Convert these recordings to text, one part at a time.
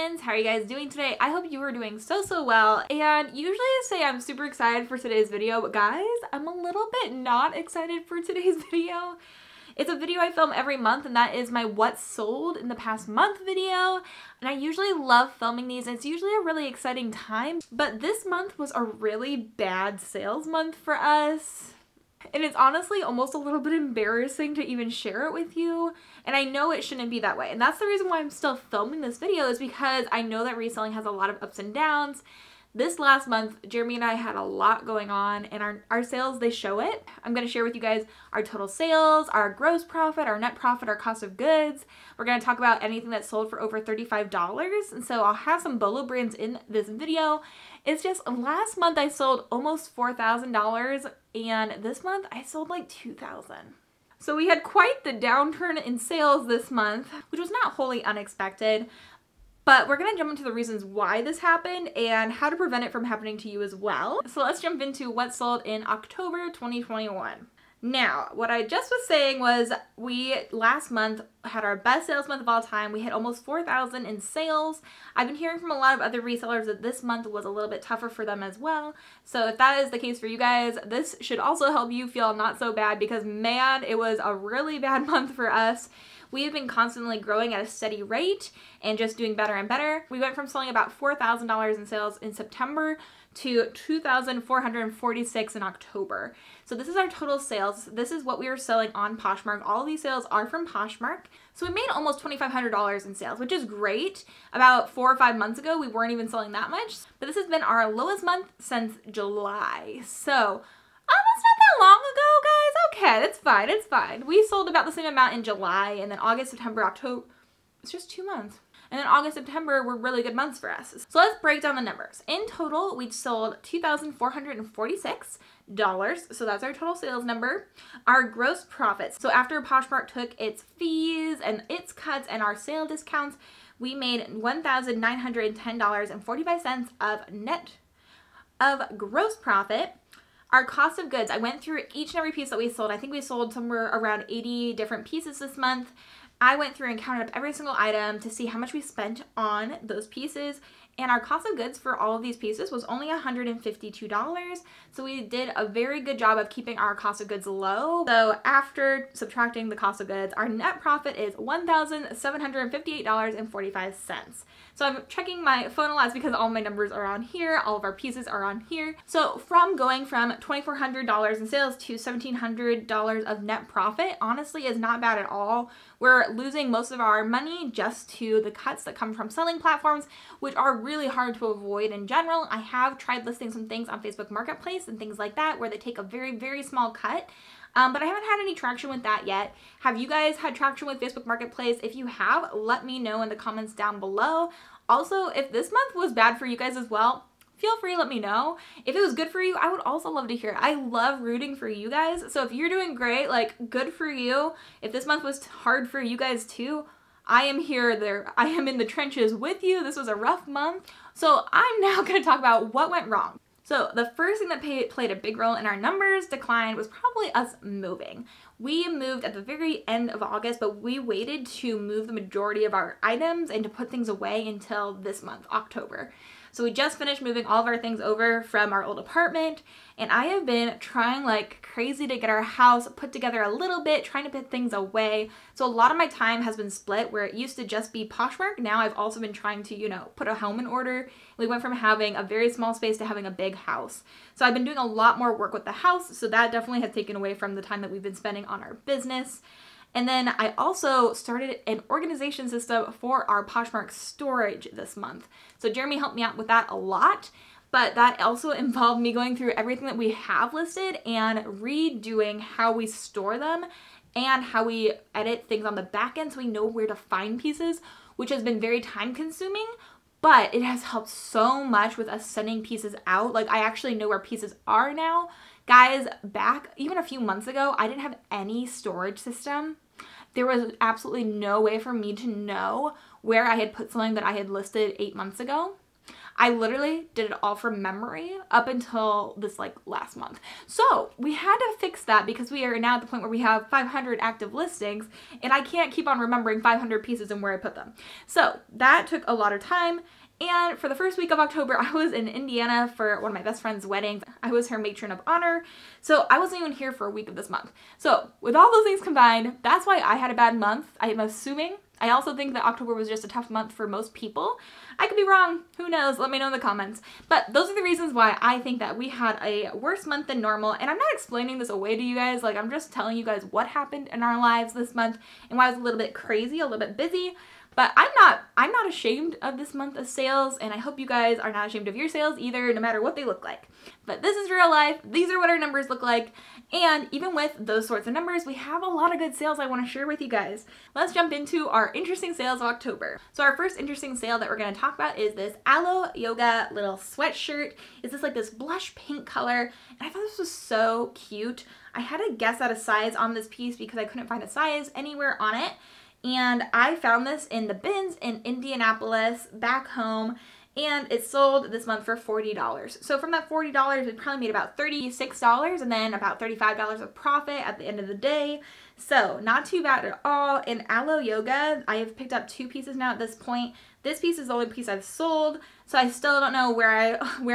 friends, how are you guys doing today? I hope you are doing so well. And usually I say I'm super excited for today's video, but guys, I'm a little bit not excited for today's video. It's a video I film every month, and that is my what's sold in the past month video. And I usually love filming these, and it's usually a really exciting time. But this month was a really bad sales month for us. And it's honestly almost a little bit embarrassing to even share it with you. And I know it shouldn't be that way. And that's the reason why I'm still filming this video, is because I know that reselling has a lot of ups and downs. This last month, Jeremy and I had a lot going on, and our sales, they show it. I'm going to share with you guys our total sales, our gross profit, our net profit, our cost of goods. We're going to talk about anything that's sold for over $35. And so I'll have some BOLO brands in this video. It's just last month I sold almost $4,000, and this month I sold like $2,000. So we had quite the downturn in sales this month, which was not wholly unexpected. But we're going to jump into the reasons why this happened and how to prevent it from happening to you as well. So let's jump into what sold in October 2021. Now, what I just was saying was we last month had our best sales month of all time. We hit almost 4,000 in sales. I've been hearing from a lot of other resellers that this month was a little bit tougher for them as well. So if that is the case for you guys, this should also help you feel not so bad, because man, it was a really bad month for us. We have been constantly growing at a steady rate and just doing better and better. We went from selling about $4,000 in sales in September to $2,446 in October. So this is our total sales. This is what we were selling on Poshmark. All of these sales are from Poshmark. So we made almost $2,500 in sales, which is great. About 4 or 5 months ago, we weren't even selling that much. But this has been our lowest month since July. So that's not that long ago, guys. Okay, that's fine. It's fine. We sold about the same amount in July, and then August, September, October. It's just 2 months. And then August, September were really good months for us. So let's break down the numbers. In total, we sold $2,446. So that's our total sales number. Our gross profits. So after Poshmark took its fees and its cuts and our sale discounts, we made $1,910.45 of gross profit. Our cost of goods, I went through each and every piece that we sold. I think we sold somewhere around 80 different pieces this month. I went through and counted up every single item to see how much we spent on those pieces. And our cost of goods for all of these pieces was only $152. So we did a very good job of keeping our cost of goods low. So after subtracting the cost of goods, our net profit is $1,758.45. So I'm checking my phone a lot because all my numbers are on here. All of our pieces are on here. So from going from $2,400 in sales to $1,700 of net profit, honestly is not bad at all. We're losing most of our money just to the cuts that come from selling platforms, which are really hard to avoid in general. I have tried listing some things on Facebook Marketplace and things like that where they take a very small cut. But I haven't had any traction with that yet. Have you guys had traction with Facebook Marketplace? If you have, let me know in the comments down below. Also, if this month was bad for you guys as well, feel free to let me know. If it was good for you, I would also love to hear it. I love rooting for you guys. So if you're doing great, like, good for you. If this month was hard for you guys too, I am here. I am in the trenches with you. This was a rough month. So I'm now going to talk about what went wrong. So the first thing that played a big role in our numbers decline was probably us moving. We moved at the very end of August, but we waited to move the majority of our items and to put things away until this month, October. So we just finished moving all of our things over from our old apartment, and I have been trying like crazy to get our house put together a little bit, trying to put things away. So a lot of my time has been split, where it used to just be Poshmark. Now I've also been trying to, put a home in order. We went from having a very small space to having a big house. So I've been doing a lot more work with the house, so that definitely has taken away from the time that we've been spending on our business. And then I also started an organization system for our Poshmark storage this month. So Jeremy helped me out with that a lot, but that also involved me going through everything that we have listed and redoing how we store them and how we edit things on the back end so we know where to find pieces, which has been very time consuming, but it has helped so much with us sending pieces out. Like, I actually know where pieces are now. Guys, back even a few months ago, I didn't have any storage system. There was absolutely no way for me to know where I had put something that I had listed 8 months ago. I literally did it all from memory up until this like last month. So we had to fix that because we are now at the point where we have 500 active listings and I can't keep on remembering 500 pieces and where I put them. So that took a lot of time. And for the first week of October, I was in Indiana for one of my best friend's weddings. I was her matron of honor. So I wasn't even here for a week of this month. So with all those things combined, that's why I had a bad month. I am assuming. I also think that October was just a tough month for most people. I could be wrong. Who knows? Let me know in the comments. But those are the reasons why I think that we had a worse month than normal. And I'm not explaining this away to you guys. Like, I'm just telling you guys what happened in our lives this month and why I was a little bit crazy, a little bit busy. But I'm not ashamed of this month of sales, and I hope you guys are not ashamed of your sales either, no matter what they look like. But this is real life. These are what our numbers look like. And even with those sorts of numbers, we have a lot of good sales I want to share with you guys. Let's jump into our interesting sales of October. So our first interesting sale that we're going to talk about is this Aloe Yoga little sweatshirt. It's just like this blush pink color, and I thought this was so cute. I had to guess at a size on this piece because I couldn't find a size anywhere on it. And I found this in the bins in Indianapolis back home, and it sold this month for $40. So from that $40, we probably made about $36 and then about $35 of profit at the end of the day. So not too bad at all. In Aloe Yoga, I have picked up 2 pieces now at this point. This piece is the only piece I've sold, so I still don't know where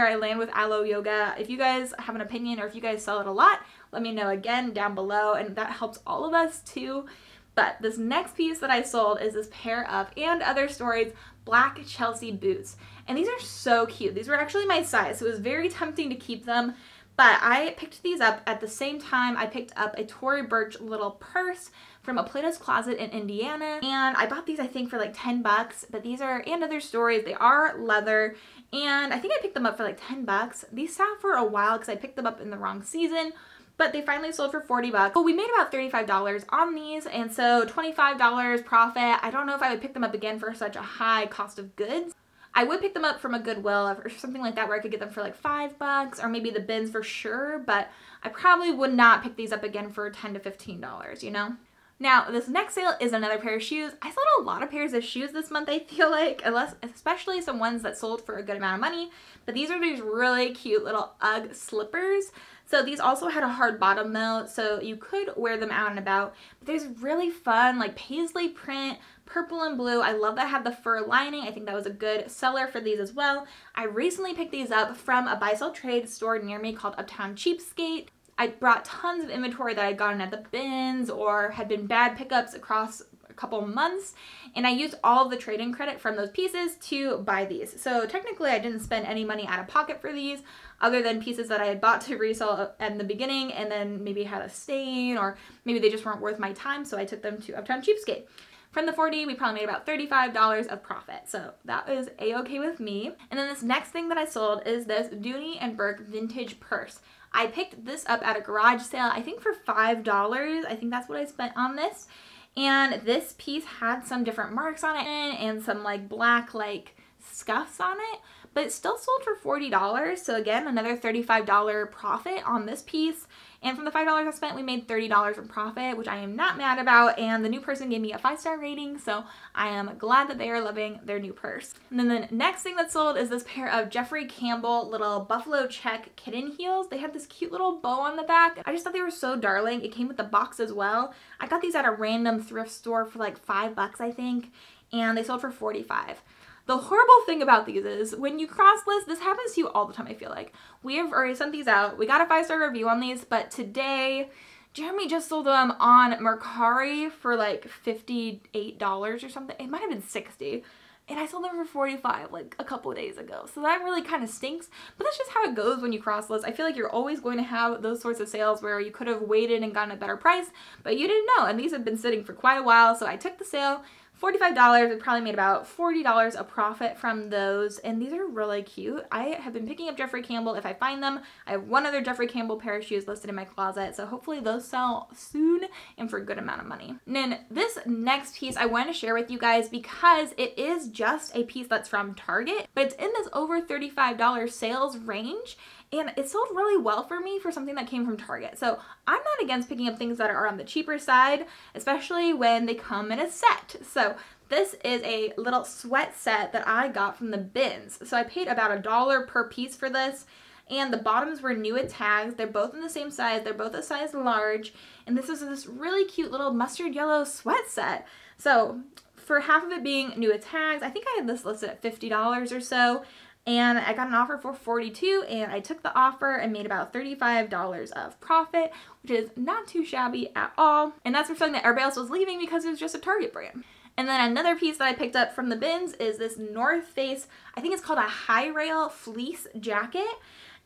I land with Aloe Yoga. If you guys have an opinion or if you guys sell it a lot, let me know again down below, and that helps all of us too. But this next piece that I sold is this pair of And Other Stories black Chelsea boots. And these are so cute. These were actually my size, so it was very tempting to keep them. But I picked these up at the same time I picked up a Tory Burch little purse from a Plato's Closet in Indiana. And I bought these, I think, for like 10 bucks. But these are And Other Stories. They are leather. And I think I picked them up for like 10 bucks. These sat for a while because I picked them up in the wrong season. But they finally sold for 40 bucks. Well, we made about $35 on these, and so $25 profit. I don't know if I would pick them up again for such a high cost of goods. I would pick them up from a Goodwill or something like that where I could get them for like 5 bucks, or maybe the bins for sure, but I probably would not pick these up again for $10 to $15, you know? Now, this next sale is another pair of shoes. I sold a lot of pairs of shoes this month, I feel like, especially some ones that sold for a good amount of money. But these are these really cute little Ugg Slippers. So these also had a hard bottom though, so you could wear them out and about. But there's really fun, like paisley print, purple and blue. I love that I have the fur lining. I think that was a good seller for these as well. I recently picked these up from a buy sell trade store near me called Uptown Cheapskate. I brought tons of inventory that I'd gotten at the bins or had been bad pickups across a couple months, and I used all of the trade-in credit from those pieces to buy these. So technically I didn't spend any money out of pocket for these other than pieces that I had bought to resell in the beginning and then maybe had a stain or maybe they just weren't worth my time, so I took them to Uptown Cheapskate. From the 40, we probably made about $35 of profit, so that was a-okay with me. And then this next thing that I sold is this Dooney and Burke vintage purse. I picked this up at a garage sale, I think for $5. I think that's what I spent on this. And this piece had some different marks on it and some like black like scuffs on it, but it still sold for $40. So again, another $35 profit on this piece. And from the $5 I spent, we made $30 in profit, which I am not mad about. And the new person gave me a 5-star rating, so I am glad that they are loving their new purse. And then the next thing that sold is this pair of Jeffrey Campbell little buffalo check kitten heels. They have this cute little bow on the back. I just thought they were so darling. It came with the box as well. I got these at a random thrift store for like 5 bucks, I think, and they sold for 45. The horrible thing about these is when you cross list, this happens to you all the time, I feel like. We have already sent these out. We got a 5-star review on these, but today, Jeremy just sold them on Mercari for like $58 or something. It might have been $60. And I sold them for 45 like a couple of days ago. So that really kind of stinks. But that's just how it goes when you cross list. I feel like you're always going to have those sorts of sales where you could have waited and gotten a better price, but you didn't know. And these have been sitting for quite a while. So I took the sale. $45. We probably made about $40 a profit from those, and these are really cute. I have been picking up Jeffrey Campbell if I find them. I have one other Jeffrey Campbell pair of shoes listed in my closet, so hopefully those sell soon and for a good amount of money. And then this next piece I want to share with you guys because it is just a piece that's from Target, but it's in this over $35 sales range. And it sold really well for me for something that came from Target. So I'm not against picking up things that are on the cheaper side, especially when they come in a set. So This is a little sweat set that I got from the bins. So I paid about $1 per piece for this. And the bottoms were new at tags. They're both in the same size. They're both a size large. And this is this really cute little mustard yellow sweat set. So for half of it being new at tags, I think I had this listed at $50 or so. And I got an offer for $42, and I took the offer and made about $35 of profit, which is not too shabby at all. And that's for something that everybody else was leaving because it was just a Target brand. And then another piece that I picked up from the bins is this North Face, I think it's called a high rail fleece jacket.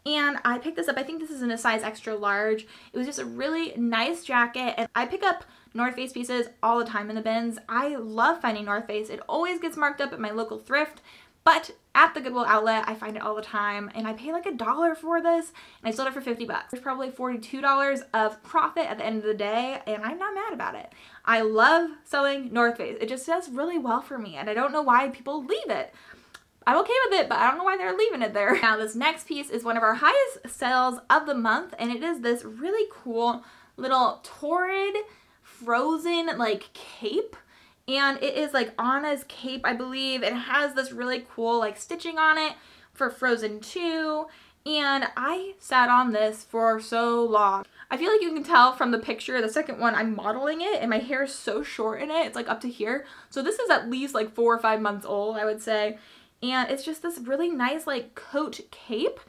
And I picked this up, I think this is in a size extra large. It was just a really nice jacket, and I pick up North Face pieces all the time in the bins. I love finding North Face. It always gets marked up at my local thrift, but at the Goodwill outlet, I find it all the time, and I paid like $1 for this, and I sold it for 50 bucks. There's probably $42 of profit at the end of the day, and I'm not mad about it. I love selling North Face. It just does really well for me, and I don't know why people leave it. I'm okay with it, but I don't know why they're leaving it there. Now, this next piece is one of our highest sales of the month, and it is this really cool little torrid frozen like cape. And it is like Anna's cape, I believe. It has this really cool like stitching on it for Frozen 2. And I sat on this for so long. I feel like you can tell from the picture, the second one, I'm modeling it and my hair is so short in it. It's like up to here. So this is at least like 4 or 5 months old, I would say. And it's just this really nice like coat cape.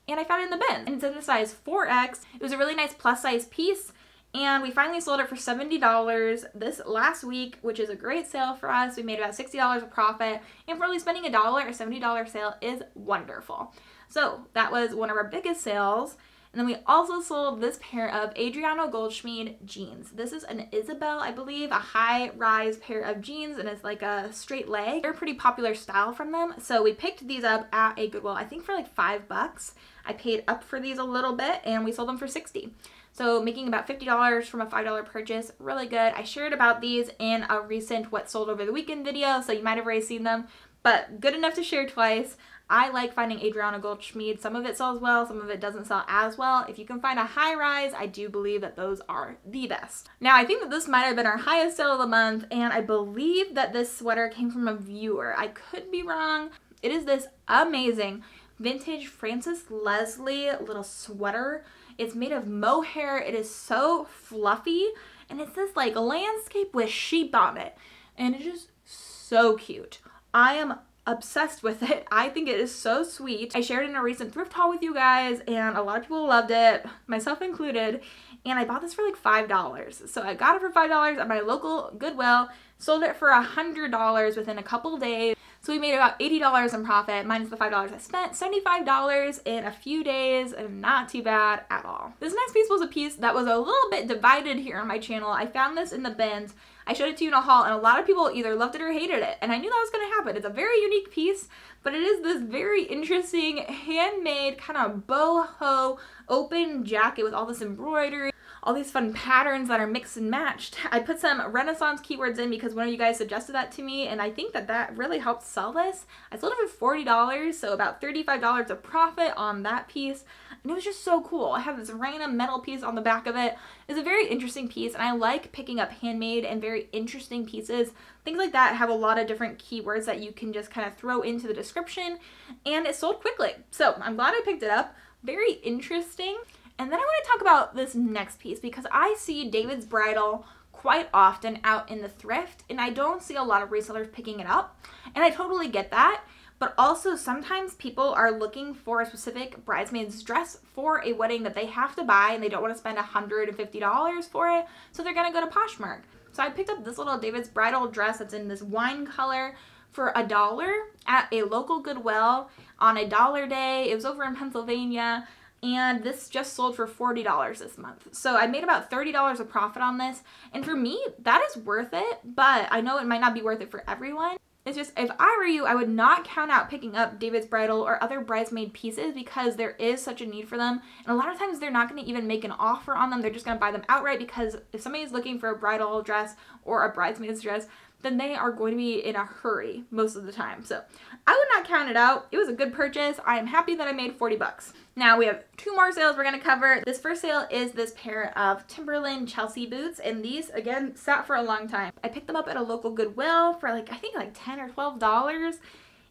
And I found it in the bin. And it's in a size 4X. It was a really nice plus size piece. And we finally sold it for $70 this last week, which is a great sale for us. We made about $60 of profit, and for only spending $1, a $70 sale is wonderful. So that was one of our biggest sales. And then we also sold this pair of Adriano Goldschmied jeans. This is an Isabel, I believe, a high-rise pair of jeans, and it's like a straight leg. They're a pretty popular style from them, so we picked these up at a Goodwill, I think for like $5. I paid up for these a little bit, and we sold them for $60. So making about $50 from a $5 purchase, really good. I shared about these in a recent what sold over the weekend video, so you might have already seen them, but good enough to share twice. I like finding Adriano Goldschmied. Some of it sells well, some of it doesn't sell as well. If you can find a high rise, I do believe that those are the best. Now, I think that this might have been our highest sale of the month, and I believe that this sweater came from a viewer. I could be wrong. It is this amazing vintage Frances Leslie little sweater. It's made of mohair. It is so fluffy, and it's this like landscape with sheep on it, and it's just so cute. I am obsessed with it. I think it is so sweet. I shared it in a recent thrift haul with you guys, and a lot of people loved it, myself included, and I bought this for like $5. So I got it for $5 at my local Goodwill, sold it for $100 within a couple days. So we made about $80 in profit, minus the $5 I spent, $75 in a few days, and not too bad at all. This next piece was a piece that was a little bit divided here on my channel. I found this in the bins. I showed it to you in a haul, and a lot of people either loved it or hated it, and I knew that was going to happen. It's a very unique piece, but it is this very interesting handmade kind of boho open jacket with all this embroidery, all these fun patterns that are mixed and matched. I put some Renaissance keywords in because one of you guys suggested that to me, and I think that that really helped sell this. I sold it for $40, so about $35 of profit on that piece, and it was just so cool. I have this random metal piece on the back of it. It's a very interesting piece, and I like picking up handmade and very interesting pieces. Things like that have a lot of different keywords that you can just kind of throw into the description, and it sold quickly. So I'm glad I picked it up. Very interesting. And then I want to talk about this next piece because I see David's Bridal quite often out in the thrift, and I don't see a lot of resellers picking it up, and I totally get that. But also sometimes people are looking for a specific bridesmaid's dress for a wedding that they have to buy, and they don't want to spend $150 for it, so they're gonna go to Poshmark. So I picked up this little David's Bridal dress that's in this wine color for $1 at a local Goodwill on a dollar day. It was over in Pennsylvania, and this just sold for $40 this month. So I made about $30 of profit on this, and for me, that is worth it, but I know it might not be worth it for everyone. It's just, if I were you, I would not count out picking up David's Bridal or other bridesmaid pieces because there is such a need for them. And a lot of times they're not going to even make an offer on them. They're just going to buy them outright because if somebody's looking for a bridal dress or a bridesmaid's dress, then they are going to be in a hurry most of the time. So I would not count it out. It was a good purchase. I am happy that I made 40 bucks. Now we have 2 more sales we're going to cover. This first sale is this pair of Timberland Chelsea boots, and these again sat for a long time. I picked them up at a local Goodwill for I think like $10 or $12,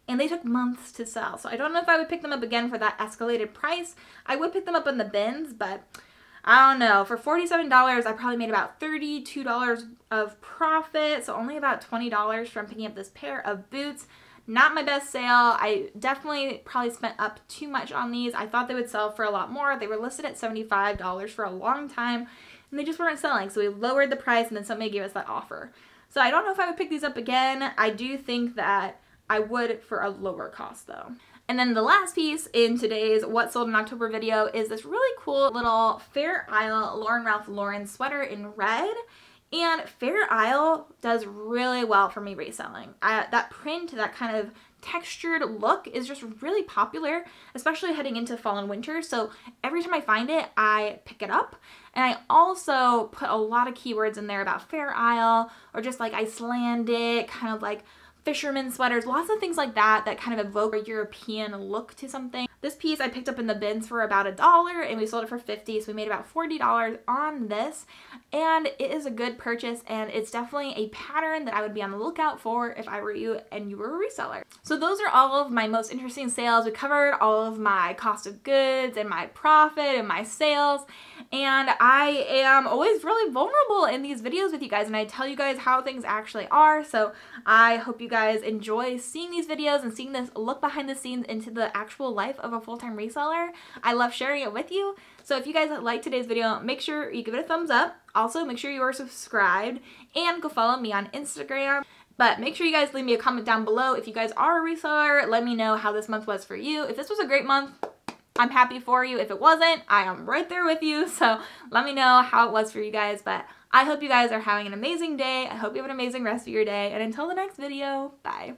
and they took months to sell. So I don't know if I would pick them up again for that escalated price. I would pick them up in the bins, but I don't know. For $47, I probably made about $32 of profit, so only about $20 from picking up this pair of boots. Not my best sale. I definitely probably spent up too much on these. I thought they would sell for a lot more. They were listed at $75 for a long time, and they just weren't selling. So we lowered the price, and then somebody gave us that offer. So I don't know if I would pick these up again. I do think that I would for a lower cost though. And then the last piece in today's What Sold in October video is this really cool little Fair Isle Lauren Ralph Lauren sweater in red. And Fair Isle does really well for me reselling. That print, that kind of textured look is just really popular, especially heading into fall and winter. So every time I find it, I pick it up. And I also put a lot of keywords in there about Fair Isle or just like Icelandic, kind of like fisherman sweaters, lots of things like that that kind of evoke a European look to something. This piece I picked up in the bins for about $1 and we sold it for $50, so we made about $40 on this, and it is a good purchase, and it's definitely a pattern that I would be on the lookout for if I were you and you were a reseller. So those are all of my most interesting sales. We covered all of my cost of goods and my profit and my sales, and I am always really vulnerable in these videos with you guys, and I tell you guys how things actually are. So I hope you guys enjoy seeing these videos and seeing this look behind the scenes into the actual life of a full-time reseller. I love sharing it with you. So if you guys like today's video, make sure you give it a thumbs up. Also, make sure you are subscribed and go follow me on Instagram. But make sure you guys leave me a comment down below if you guys are a reseller. Let me know how this month was for you. If this was a great month, I'm happy for you. If it wasn't, I am right there with you. So let me know how it was for you guys. But I hope you guys are having an amazing day. I hope you have an amazing rest of your day. And until the next video, bye.